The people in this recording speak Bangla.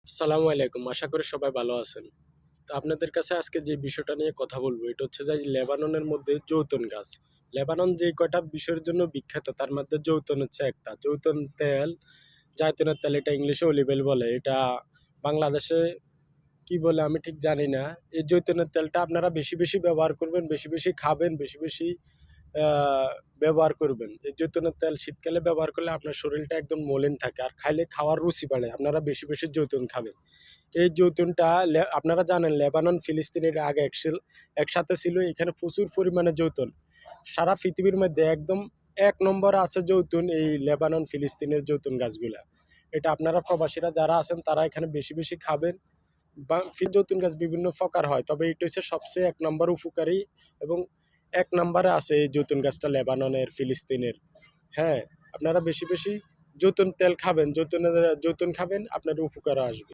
আসসালামু আলাইকুম। আশা করি সবাই ভালো আছেন। তো আপনাদের কাছে আজকে যে বিষয়টা নিয়ে কথা বলবো এটা হচ্ছে যে লেবাননের মধ্যে জৈতুন গাছ। লেবানন যে কয়টা বিষয়ের জন্য বিখ্যাত তার মধ্যে জৈতুন হচ্ছে একটা। জৈতুন তেল, জাইতুনের তেল এটা ইংলিশে অলিভ অয়েল বলে। এটা বাংলাদেশে কি বলে আমি ঠিক জানি না। এই জৈতুনের তেলটা আপনারা বেশি, বেশি ব্যবহার করবেন, বেশি, বেশি খাবেন, বেশি, বেশি আ ব্যবহার করবেন। এই জৈতুনের তেল শীতকালে ব্যবহার করলে আপনার শরীরটা একদম মলিন থাকে। আর খাইলে খাওয়ার রুচি বাড়ে। আপনারা বেশি, বেশি জৈতুন খাবেন। এই যৌতুনটা আপনারা জানেন লেবানন ফিলিস্তিনের আগে একসাথে ছিল। এখানে প্রচুর পরিমাণে যৌতুন। সারা পৃথিবীর মধ্যে একদম ১ নম্বরে আছে যৌতুন এই লেবানন ফিলিস্তিনের যৌতুন গাছগুলা। এটা আপনারা প্রবাসীরা যারা আছেন তারা এখানে বেশি, বেশি খাবেন। যৌতুন গাছ বিভিন্ন প্রকার হয়। তবে এটা হচ্ছে সবচেয়ে ১ নম্বর উপকারী এবং ১ নম্বরে আছে এই যৌতুন গাছটা লেবাননের, ফিলিস্তিনের। হ্যাঁ, আপনারা বেশি, বেশি যৌতুন তেল খাবেন, যৌতুন খাবেন আপনার উপকারে আসবে।